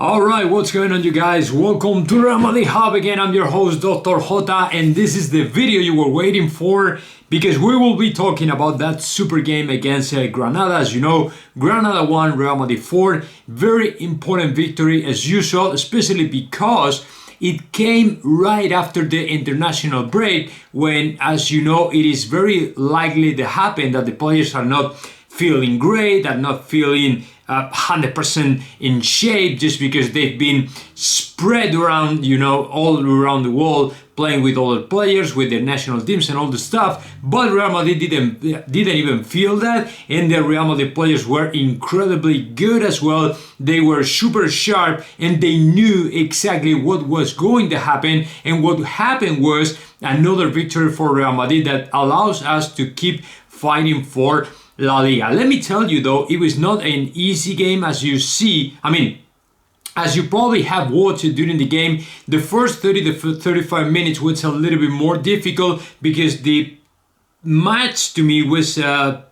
Alright, what's going on, you guys? Welcome to Real Madrid Hub again. I'm your host, Dr. JOTA, and this is the video you were waiting for because we will be talking about that super game against Granada. As you know, Granada won, Real Madrid 4. Very important victory as usual, especially because it came right after the international break when, as you know, it is very likely to happen that the players are not feeling great, are not feeling 100% in shape just because they've been spread around, all around the world, playing with other players, with their national teams and all the stuff. But Real Madrid didn't even feel that, and the Real Madrid players were incredibly good as well. They were super sharp and they knew exactly what was going to happen, and what happened was another victory for Real Madrid that allows us to keep fighting for La Liga. Let me tell you though, it was not an easy game as you see. As you probably have watched it during the game, the first 30 to 35 minutes was a little bit more difficult because the match to me was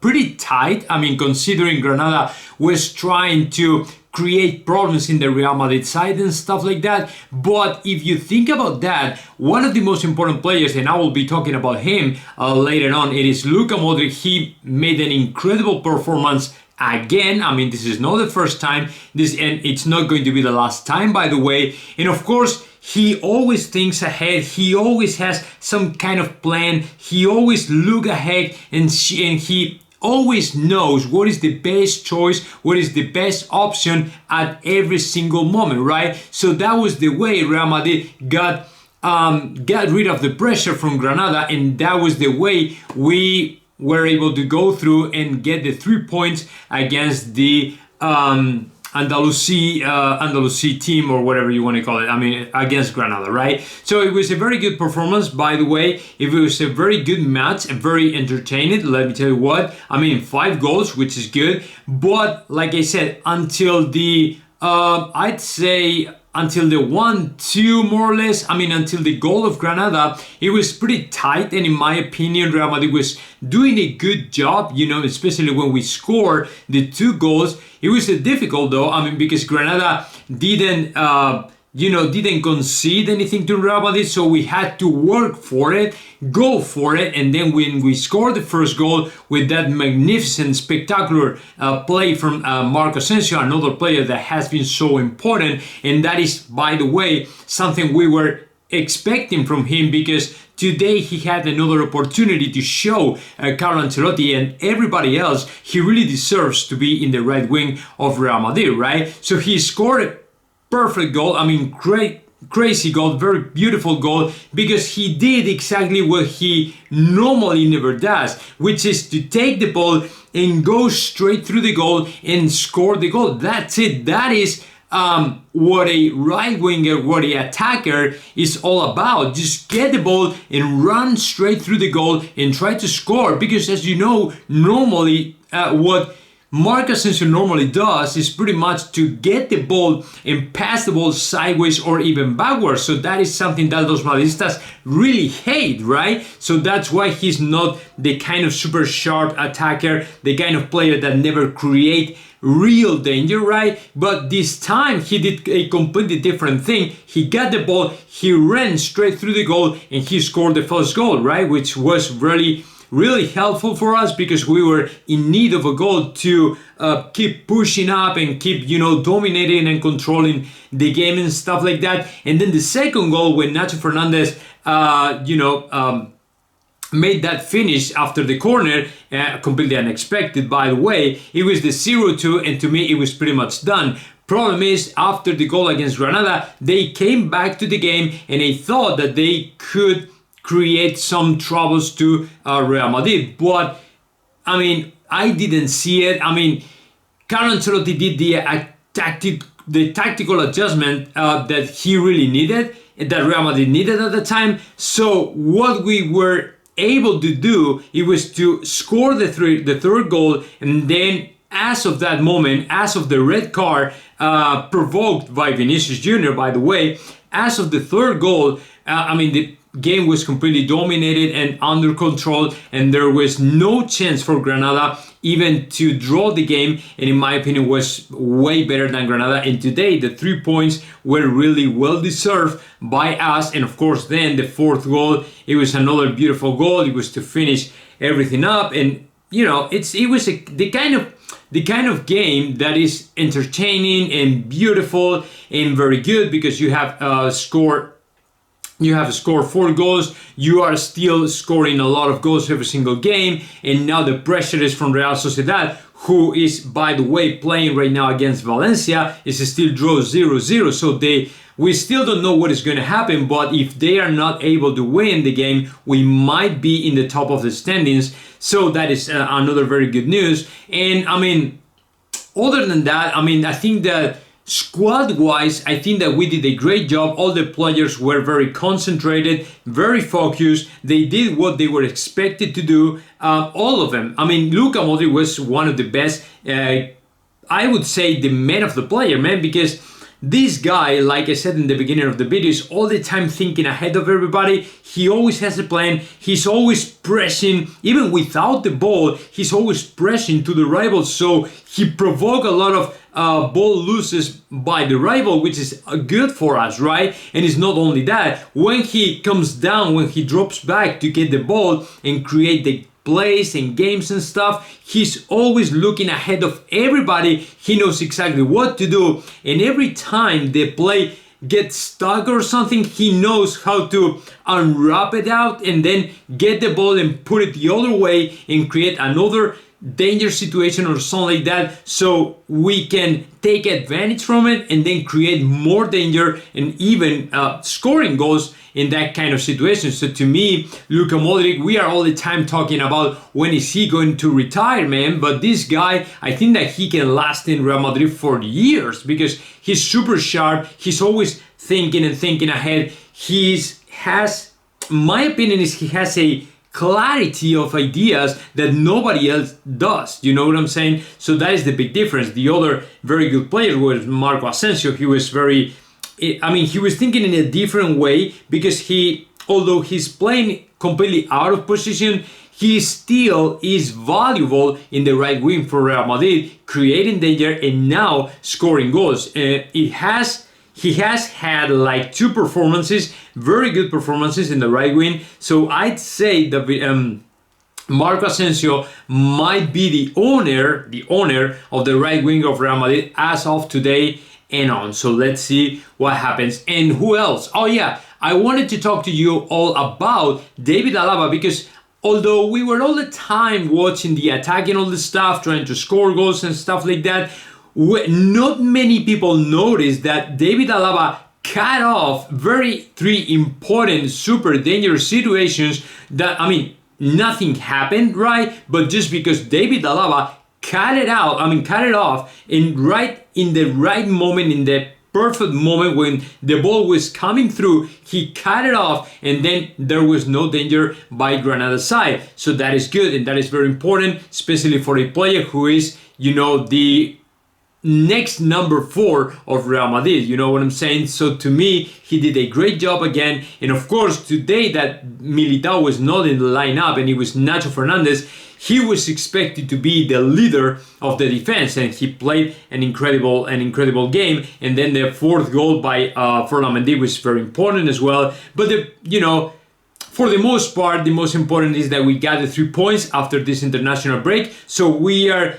pretty tight. Considering Granada was trying to create problems in the Real Madrid side and stuff like that. But if you think about that, one of the most important players, and I will be talking about him later on, it is Luka Modric. He made an incredible performance again. This is not the first time, and it's not going to be the last time, by the way. And of course, he always thinks ahead. He always has some kind of plan. He always look ahead, and he always knows what is the best choice, what is the best option at every single moment, right? So that was the way Real Madrid got rid of the pressure from Granada, and that was the way we were able to go through and get the 3 points against the Andalusi team, or whatever you want to call it. Against Granada, right? So it was a very good performance, by the way. It was a very good match and very entertaining. Let me tell you what. 5 goals, which is good. But like I said, until the until the 1-2 more or less, until the goal of Granada, it was pretty tight, and in my opinion, Real Madrid was doing a good job, especially when we scored the 2 goals. It was difficult though, because Granada didn't concede anything to Real Madrid, so we had to work for it, go for it, and then when we scored the first goal with that magnificent, spectacular play from Marco Asensio, another player that has been so important, and that is, by the way, something we were expecting from him, because today he had another opportunity to show Carlo Ancelotti and everybody else he really deserves to be in the right wing of Real Madrid, right? So he scored a perfect goal. Great, crazy goal, very beautiful goal, because he did exactly what he normally never does, which is to take the ball and go straight through the goal and score the goal. That's it. That is what a right winger, what an attacker is all about. Just get the ball and run straight through the goal and try to score, because as you know, normally what Marco Asensio normally does is pretty much to get the ball and pass the ball sideways or even backwards. So that is something that los Madridistas really hate, right? So that's why he's not the kind of super sharp attacker, the kind of player that never create real danger, right? But this time he did a completely different thing. He got the ball, he ran straight through the goal, and he scored the first goal, right? Which was really helpful for us, because we were in need of a goal to keep pushing up and keep, dominating and controlling the game and stuff like that. And then the second goal, when Nacho Fernandez, made that finish after the corner, completely unexpected, by the way. It was the 0-2, and to me, it was pretty much done. Problem is, after the goal against Granada, they came back to the game, and they thought that they could create some troubles to Real Madrid. But I didn't see it. Carlo Ancelotti did the tactical adjustment that he really needed, that Real Madrid needed at the time. So what we were able to do, it was to score the third goal, and then as of that moment, as of the red card provoked by Vinicius Jr., by the way, as of the third goal, game was completely dominated and under control, and there was no chance for Granada even to draw the game, and in my opinion was way better than Granada. And today the 3 points were really well deserved by us. And of course then the fourth goal, it was another beautiful goal. It was to finish everything up, and you know, it was the kind of game that is entertaining and beautiful and very good, because you have scored 4 goals. You are still scoring a lot of goals every single game, and now the pressure is from Real Sociedad, who is, by the way, playing right now against Valencia. Is still draw 0-0, so we still don't know what is going to happen, but if they are not able to win the game, we might be in the top of the standings. So that is another very good news. And I mean, other than that, I mean, I think that squad-wise, I think that we did a great job. All the players were very concentrated, very focused. They did what they were expected to do, all of them. I mean, Luka Modric was one of the best, I would say the man of the player, man, because this guy, like I said in the beginning of the video, is all the time thinking ahead of everybody. He always has a plan. He's always pressing, even without the ball, he's always pressing to the rival. So he provoked a lot of ball losses by the rival, which is good for us, right? And it's not only that, when he comes down, when he drops back to get the ball and create the plays and games and stuff, he's always looking ahead of everybody. He knows exactly what to do, and every time the play gets stuck or something, he knows how to unwrap it out and then get the ball and put it the other way and create another danger situation or something like that, so we can take advantage from it and then create more danger and even scoring goals in that kind of situation. So to me, Luka Modric, we are all the time talking about when is he going to retire, man, but this guy, I think that he can last in Real Madrid for years, because he's super sharp. He's always thinking and thinking ahead. My opinion is he has a clarity of ideas that nobody else does. You know what I'm saying? So that is the big difference. The other very good player was Marco Asensio. He was he was thinking in a different way, because although he's playing completely out of position, he still is valuable in the right wing for Real Madrid, creating danger and now scoring goals. He has had like 2 performances, very good performances in the right wing. So I'd say that Marco Asensio might be the owner of the right wing of Real Madrid as of today and on. So let's see what happens. And who else? Oh yeah, I wanted to talk to you all about David Alaba, because although we were all the time watching the attack and all the stuff, trying to score goals and stuff like that, not many people noticed that David Alaba cut off 3 important, super dangerous situations that, I mean, nothing happened, right? But just because David Alaba cut it off in the right moment, in the perfect moment when the ball was coming through, he cut it off, and then there was no danger by Granada's side. So that is good, and that is very important, especially for a player who is, the next number 4 of Real Madrid, you know what I'm saying? So to me, he did a great job again. And of course, today that Militao was not in the lineup and it was Nacho Fernandez, he was expected to be the leader of the defense, and he played an incredible game. And then the 4th goal by Ferland Mendy was very important as well. But for the most part, the most important is that we got the 3 points after this international break. So we are,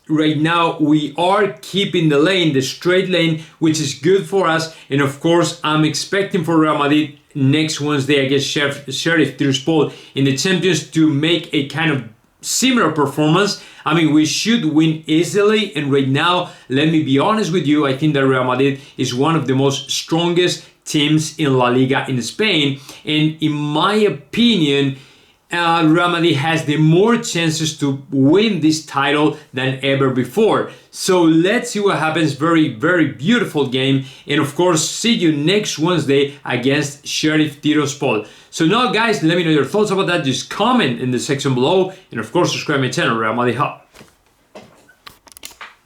right now we are keeping the straight lane, which is good for us. And of course, I'm expecting for Real Madrid next Wednesday against Sheriff Tiraspol in the Champions to make a kind of similar performance. I mean, we should win easily. And right now, let me be honest with you, I think that Real Madrid is one of the most strongest teams in La Liga in Spain. And in my opinion, Real Madrid has the more chances to win this title than ever before. So let's see what happens. Very, very beautiful game. And of course, see you next Wednesday against Sheriff Tiraspol. So now guys, let me know your thoughts about that. Just comment in the section below. And of course, subscribe to my channel, Real Madrid Hub.